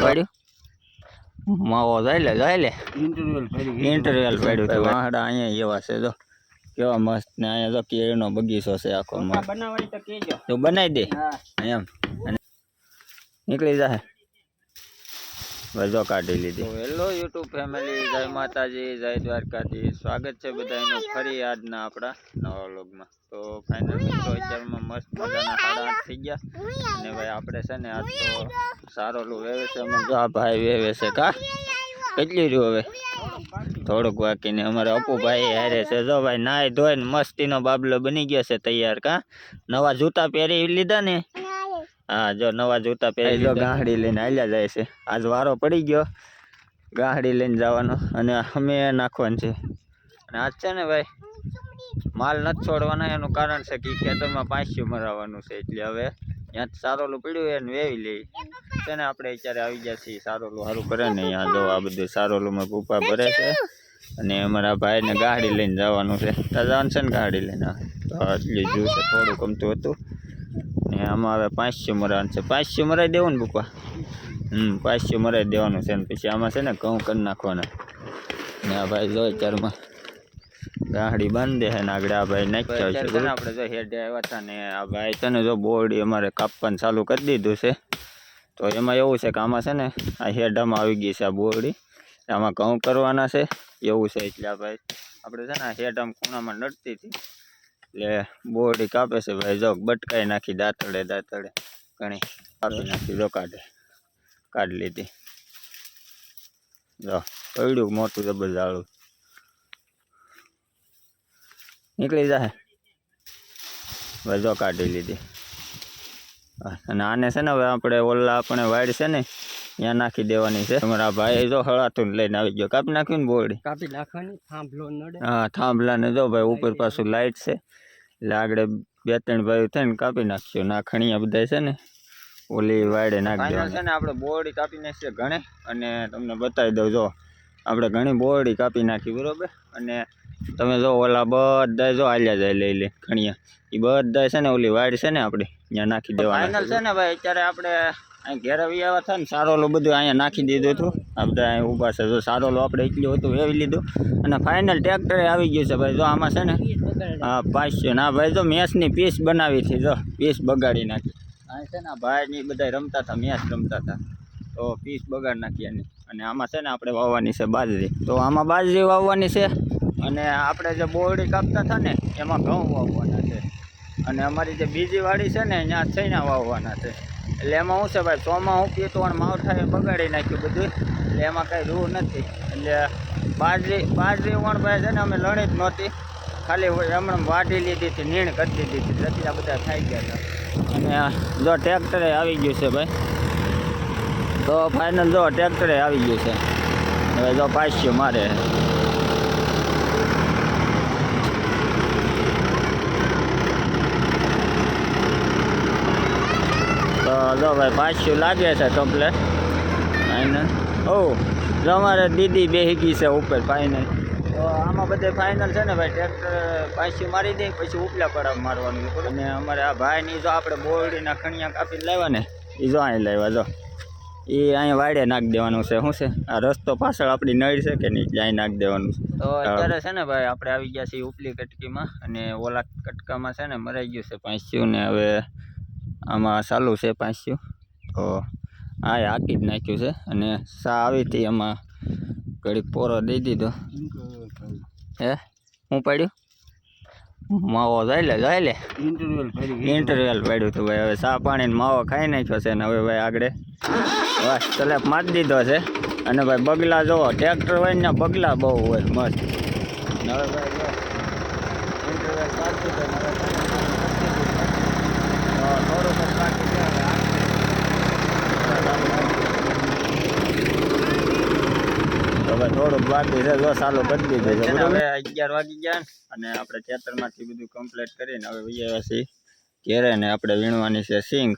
પડ્યું માવો જાય લે ઇન્ટરવેલ પડ્યું તો વાહડા અહીંયા એવા છે જો કેવા મસ્ત ને અહીંયા જો કેરીનો બગીચો છે આખો બનાવવાની તો કેજો તો બનાવી દે એમ નીકળી જાય વજો કાઢી લીધી હેલો યુટ્યુબ ફેમિલી જય માતાજી જય દ્વારકાથી સ્વાગત છે બધાનું ફરી આજના આપણા નવા વ્લોગમાં તો ફાઇનલ મિત્રો અત્યારમાં મસ્ત મજાના 8:30 થઈ ગયા અને ભાઈ આપણે છે ને આજ તો સારોલું વેવે છે અમે જો આ ભાઈ વેવે છે કા કેટલી રહ્યું હવે થોડુંક બાકી ને અમારે અપુભાઈ હારે છે જો ભાઈ નાઈ ધોઈને મસ્તીનો બાબલો બની ગયો છે તૈયાર કા નવા જૂતા પહેરી લીધા ને હા જો નવા જૂતા પહેરી જો ગાહડી લઈને હાલ્યા જાય છે આજ વારો પડી ગયો ગાહડી લઈને જવાનો અને અમે નાખવાનું છે અને આજ છે ને ભાઈ માલ નથી છોડવાનો એનું કારણ છે કે ખેતરમાં પાછું મરાવવાનું છે એટલે હવે ત્યાં સારોલું પડ્યું એને વેવી લઈ છે ને આપણે અત્યારે આવી ગયા છીએ સારોલું સારું કરે ને અહીંયા જો આ બધું સારોલુંમાં કૂપા ભરે છે અને અમારા ભાઈને ગાડી લઈને જવાનું છે જવાનું છે ને ગાડી લઈને તો એટલી જોયું છે થોડું ગમતું હતું ને આમાં હવે 500 મરાવાનું છે 500 મરાઈ દેવું ને પપ્પા 500 મરાઈ દેવાનું છે ને પછી આમાં છે ને ઘઉં કરી નાખવાના ને આ ભાઈ જો ચારમાં ગાડી બાંધે છે ને આગળ આ ભાઈ નાખ્યા છે આપણે જો હેડે આવ્યા હતા ને આ ભાઈ છે ને જો બોરડી અમારે કાપવાનું ચાલુ કરી દીધું છે તો એમાં એવું છે કે આમાં છે ને આ હેડામાં આવી ગઈ છે આ બોરડી આમાં ઘઉં કરવાના છે એવું છે એટલે આ ભાઈ આપણે છે ને આ હેડામાં ખૂણામાં નડતી હતી એટલે બોરડી કાપે છે ભાઈ જો બટકાઈ નાખી દાંતડે ઘણી કાપી નાખી જો કાઢી લીધી જો પડ્યું મોટું જબરજાળું નીકળી જાય ભાઈ જો કાઢી લીધી અને આને છે ને હવે આપણે ઓલા આપણે વાડ છે ને ત્યાં નાખી દેવાની છે તમારા ભાઈ જો હળાતું લઈને આવી ગયો કાપી નાખ્યું ને બોરડી કાપી નાખવાની થાંભલો નડે હા થાંભલા ને જો ભાઈ ઉપર પાછું લાઈટ છે એટલે આગળ 2-3 ભાઈ થઈને કાપી નાખ્યો ના ખણીયા બધા છે ને ઓલી વાડે નાખી દેવાની છે ને આપણે બોરડી કાપી નાખીએ ઘણે અને તમને બતાવી દઉં જો આપણે ઘણી બોરડી કાપી નાખી બરોબર અને તમે જો ઓલા બધા જો હાલ્યા જાય લઈ ખણીયા એ બધા છે ને ઓલી વાડ છે ને આપણે ત્યાં નાખી દેવાના ફાઇનલ છે ને ભાઈ અત્યારે આપણે અહીં ઘેરાવી આવ્યા હતા ને સારોલું બધું અહીંયા નાખી દીધું હતું આ બધા અહીં ઊભા છે જો સારોલું આપણે એટલું હતું વેવી લીધું અને ફાઇનલ ટ્રેક્ટરે આવી ગયું છે ભાઈ જો આમાં છે ને હા 500 ના ભાઈ જો મેસની પીસ બનાવી હતી જો પીસ બગાડી નાખી અહીં છે ને ભાઈની બધા રમતા હતા મેચ રમતા હતા તો પીસ બગાડી નાખી એની અને આમાં છે ને આપણે વાવવાની છે બાજરી તો આમાં બાજરી વાવવાની છે અને આપણે જે બોરડી કાપતા હતા ને એમાં ઘઉં વાવવાના છે અને અમારી જે બીજી વાડી છે ને ત્યાં થઈને વાવવાના છે એટલે એમાં શું છે ભાઈ ચોમાં હું પીતો અને માવઠાએ બગાડી નાખ્યું બધું એટલે એમાં કાંઈ રૂ નથી એટલે બાજરી વણ ભાઈ છે ને અમે લણી જ નહોતી ખાલી હમણાં વાઢી લીધી હતી નીણ કરી દીધી હતી રચિયા બધા ખાઈ ગયા હતા અને જો ટ્રેક્ટરે આવી ગયું છે ભાઈ તો ફાઇનલ જો ટ્રેક્ટરે આવી ગયું છે હવે જો 500 મારે તો જો ભાઈ 500 લાગે છે કમ્પ્લેટ ફાઇનલ જો અમારે દીદી બેસી ગઈ છે ઉપર ફાઇનલ તો આમાં બધે ફાઇનલ છે ને ભાઈ ટ્રેક્ટર 500 મારી દે પછી ઉપલા પડાવ મારવાનું અને અમારે આ ભાઈની જો આપણે બોરડીના ખણિયા કાપીને લાવ્યા ને એ જો અહીં લાવ્યા જો એ અહીંયા વાડે નાખી દેવાનું છે શું છે આ રસ્તો પાછળ આપણી નળ છે કે નહીં એટલે અહીં નાખી દેવાનું છે તો અત્યારે છે ને ભાઈ આપણે આવી ગયા છીએ ઉપલી કટકીમાં અને ઓલા કટકામાં છે ને મરાઈ ગયું છે 500 ને હવે આમાં ચાલુ છે 500 તો આ હાકી જ નાખ્યું છે અને સા આવી હતી એમાં ઘડીક પોરો દઈ દીધો હે હું પડ્યું માવો જાય લે ઇન્ટરવેલ પડ્યું હતું ભાઈ હવે ચા પાણી માવો ખાઈ નાખ્યો છે ને હવે ભાઈ આગળ બસ તલેપ મારી દીધો છે અને ભાઈ બગલા જોવો ટ્રેક્ટર હોય ને બગલા બહુ હોય મસ્ત હવે ભાઈ ઇન્ટરવેલ પાડી દીધો થોડુંક બાકી છે હવે થોડુંક બાકી છે જો ચાલુ કરી દીધું છે હવે 11 વાગી ગયા અને આપણે ખેતરમાંથી બધું કમ્પ્લીટ કરીને હવે વૈયા છીએ ઘેરે ને આપણે વીણવાની છે સિંગ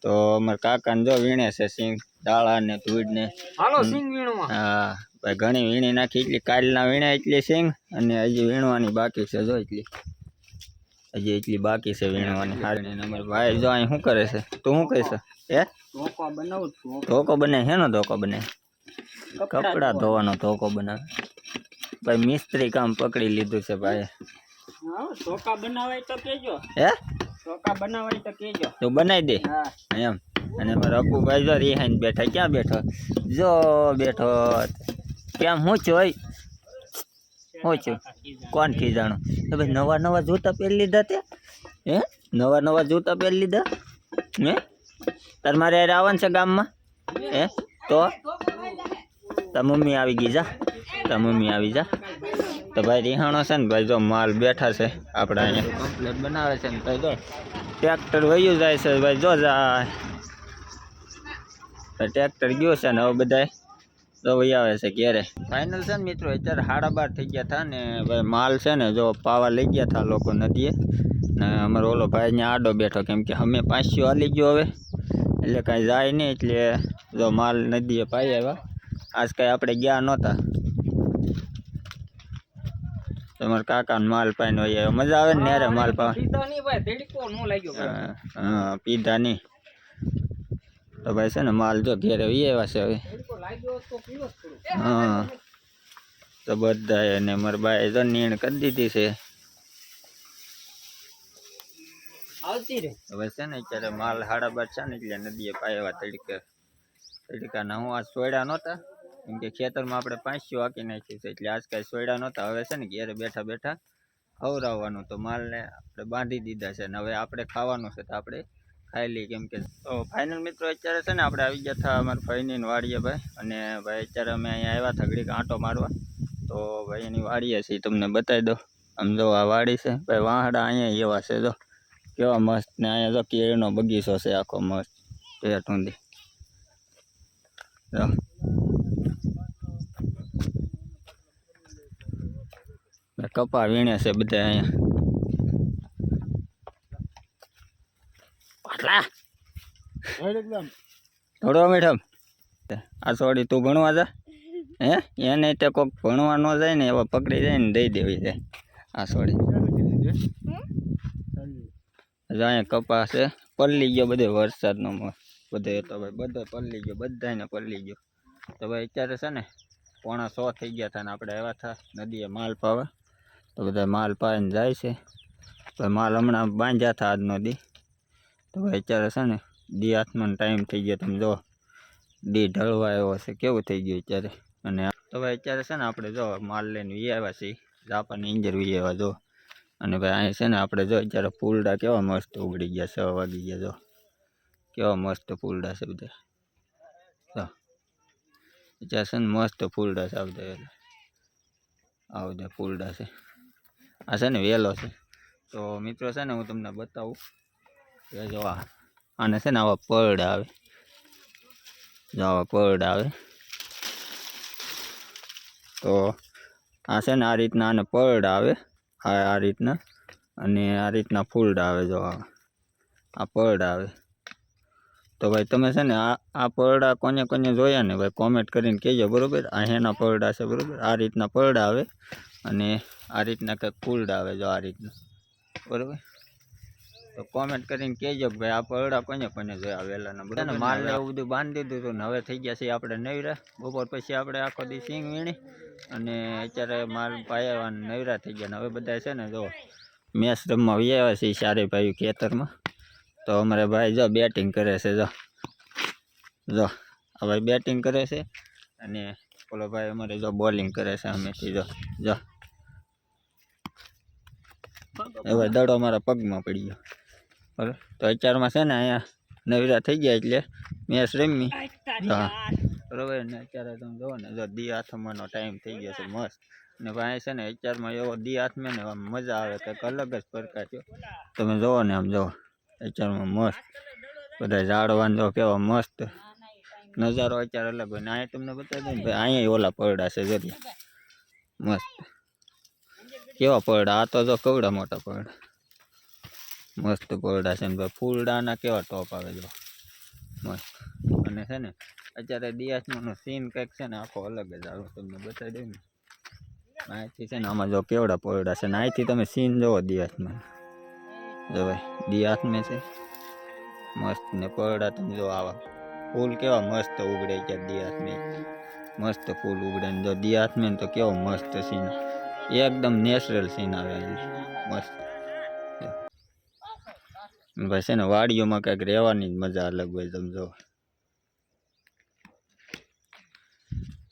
તો અમારા કાકાને જો વીણે છે સિંગ દાળા ને ધૂળ ને હાલો સિંગ વીણવા હા ભાઈ ઘણી વીણી નાખી એટલી કાલના વીણે એટલી સિંગ અને હજી વીણવાની બાકી છે જો એટલી હજી એટલી બાકી છે વીણવાની હારી ને અમારા ભાઈ જો અહીં શું કરે છે તું શું કહીશ હે ધોકો બનાવું છું ધોકો બનાવે હેનો ધોકો બનાવે કપડા ધોવાનો ધોકો બનાવે ભાઈ મિસ્ત્રી કામ પકડી લીધું છે ભાઈ હા ધોકા બનાવાય તો કેજો હે ધોકા બનાવાય તો કેજો તું બનાવી દે હા એમ અને મારા અપુભાઈ જો રિહાઈને બેઠા ક્યાં બેઠો જો બેઠો કેમ હું છું હોય હું છું કોણ ખીજાણું તો ભાઈ નવા નવા જૂતા પહેરી લીધા તે હે નવા જૂતા પહેરી લીધા હે તાર મારે યાર આવવાનું છે ગામમાં હે તો તાર મમ્મી આવી ગઈ જા તાર મમ્મી આવી જા તો ભાઈ રિહાણો છે ને ભાઈ જો માલ બેઠા છે આપણે અહીંયા કમ્પ્લેટ બનાવે છે ને ભાઈ જો ટ્રેક્ટર વયું જાય છે ભાઈ જો જાય ટ્રેક્ટર ગયો છે ને હવે બધા તો વહી આવે છે ઘેરે ફાઇનલ છે ને મિત્રો અત્યારે 12:30 થઈ ગયા હતા ને ભાઈ માલ છે ને જો પાવા લઈ ગયા હતા લોકો નદીએ ને અમારો ઓલો ભાઈ ત્યાં આડો બેઠો કેમ કે અમે 500 હાલી ગયો હવે એટલે કાંઈ જાય નહીં એટલે જો માલ નદીએ પાઈ આવ્યા આજ કાંઈ આપણે ગયા નહોતા તમારા કાકાને માલ પાઈને વહી આવ્યો મજા આવે ને ન્યારે માલ પાવા પીધો નહીં ભાઈ ધડકો નો લાગ્યો હા પીધા નહીં તો ભાઈ છે ને માલ જો ઘેરે વહી આવ્યા છે હવે ધડકો લાગ્યો તો પીવો જ થોડું હા તો બધા એને મારા બાએ તો નીણ કરી દીધી છે આવતી રે હવે છે ને અત્યારે માલ 12:30 છે ને એટલે નદીએ પાયા તડકાના હું આજ સોયડા નહોતા કેમ કે ખેતરમાં આપણે 500 હાકી નાખ્યું છે એટલે આજ કાંઈ સોયડા નહોતા હવે છે ને ઘેરે બેઠા બેઠા ખવડાવવાનું તો માલને આપણે બાંધી દીધા છે ને હવે આપણે ખાવાનું છે તો આપણે ખાઈ લઈએ કેમ કે તો ફાઇનલ મિત્રો અત્યારે છે ને આપણે આવી ગયા હતા અમારા ભાઈની વાડીએ ભાઈ અને ભાઈ અત્યારે અમે અહીંયા આવ્યા હતા ઘડીક આંટો મારવા તો ભાઈ એની વાડીએ છે તમને બતાવી દો આમ જો આ વાડી છે ભાઈ વાહડા અહીંયા એવા છે જો કેવા મસ્ત ને અહીંયા જો કેરીનો બગીચો છે આખો મસ્ત પેટ ઊંધી જો કપા વીણે છે બધા અહીંયા પાટલા થોડો મેડમ આ છોડી તું ભણવા જા હે એને તે કોઈક ભણવા ન જાય ને એવા પકડી જાય ને દઈ દેવી જાય આ છોડી અહીંયા કપા છે પલ્લી ગયો બધે વરસાદનો બધે તો ભાઈ બધો પલ્લી ગયો બધાને પલ્લી ગયો તો ભાઈ અત્યારે છે ને 9:45 થઈ ગયા હતા ને આપણે આવ્યા હતા નદીએ માલ પાવા તો બધા માલ પાઈને જાય છે તો માલ હમણાં બાંધ્યા હતા આજનો દી તો ભાઈ અત્યારે છે ને દી હાથમાં ટાઈમ થઈ ગયો તમે જો દી ઢળવા આવ્યો છે કેવું થઈ ગયું અત્યારે અને તો ભાઈ અત્યારે છે ને આપણે જો માલ લઈને વી આવ્યા છીએ જાપાની ઇન્જર વી આવ્યા જો અને ભાઈ અહીં છે ને આપણે જો અત્યારે ફૂલડા કેવા મસ્ત ઉગડી ગયા 6 વાગી ગયા જો કેવા મસ્ત ફૂલડા છે બધા જો અત્યારે છે ને મસ્ત ફૂલડા છે આ બધા ફૂલડા છે આ છે ને વેલો છે તો મિત્રો છે ને હું તમને બતાવું કે જો આને છે ને આવા પરડા આવે જો આવા પરડા આવે તો આ છે ને આ રીતના આને પરડા આવે આ રીતના અને આ રીતના ફૂલડા આવે જો આ પરડા આવે તો ભાઈ તમે છે ને આ પરડા કોને કોને જોયા ને ભાઈ કોમેન્ટ કરીને કહેજો બરાબર આ એના પરડા છે બરાબર આ રીતના પરડા આવે અને આ રીતના કંઈક ફૂલડા આવે જો આ રીતના બરાબર તો કોમેન્ટ કરીને કહેજો કે ભાઈ આ પરડા કોને કોને જોયા વહેલાના બરાબર માલને એવું બધું બાંધી દીધું હતું ને હવે થઈ ગયા છે આપણે નવરા બપોર પછી આપણે આખો દી સિંગ વીણી અને અત્યારે માલ પાયા નવરા થઈ ગયા ને હવે બધા છે ને જો મેચ રમવા આવ્યા છે ચારે ભાઈ ખેતરમાં તો અમારે ભાઈ જો બેટિંગ કરે છે જો આ ભાઈ બેટિંગ કરે છે અને ઓલો ભાઈ અમારે જો બોલિંગ કરે છે અમેથી જો હવે દડો મારા પગમાં પડી ગયો બરાબર તો અત્યારમાં છે ને અહીંયા નવરા થઈ ગયા એટલે મેચ રમી હા બરાબર ને અત્યારે તમે જુઓ ને જો દી હાથમાંનો ટાઈમ થઈ ગયો છે મસ્ત ને ભાઈ છે ને અત્યારમાં એવો દી હાથમાં ને મજા આવે કંઈક અલગ જ પ્રકાર છે તમે જુઓ ને આમ જુઓ અત્યારમાં મસ્ત બધા ઝાડવાન જો કેવા મસ્ત નજારો અત્યારે અલગ હોય ને અહીંયા તમને બતાવી દઉં ને ભાઈ અહીંયા ઓલા પરડા છે જોઈએ મસ્ત કેવા પરડા આ તો જો કવડા મોટા પરડા મસ્ત પરડા છે ને ભાઈ ફૂલડાના કેવા ટોપ આવે જો મસ્ત અને છે ને અત્યારે દિયાસમાંનો સીન કંઈક છે ને આખો અલગ જ આવે તમને બતાવી દઉં ને અહીંથી છે ને આમાં જો કેવડા પરડા છે ને અહીંથી તમે સીન જોવો દિયાસમાં જો ભાઈ દી હાથ મેં છે મસ્ત ને પરડા તમે જો આવા ફૂલ કેવા મસ્ત ઉગડે છે દી હાથ મેં મસ્ત ફૂલ ઉગડે ને જો દી હાથ મેં તો કેવો મસ્ત સીન એકદમ નેચરલ સીન આવે મસ્ત ભાઈ છે ને વાડીઓમાં કંઈક રહેવાની જ મજા અલગ હોય તમે જો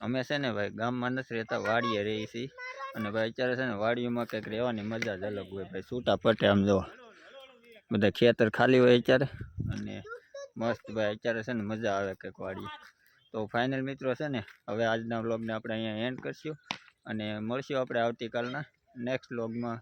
અમે છે ને ભાઈ ગામમાં નથી રહેતા વાડીએ રહી છીએ અને ભાઈ અત્યારે છે ને વાડીઓમાં કંઈક રહેવાની મજા જ અલગ હોય ભાઈ છૂટા પટે આમ જો બધા ખેતર ખાલી હોય અત્યારે અને મસ્ત ભાઈ અત્યારે છે ને મજા આવે કંઈક વાડીએ તો ફાઇનલ મિત્રો છે ને હવે આજના વ્લોગને આપણે અહીંયા એન્ડ કરશું અને મળશું આપણે આવતીકાલના નેક્સ્ટ વ્લોગમાં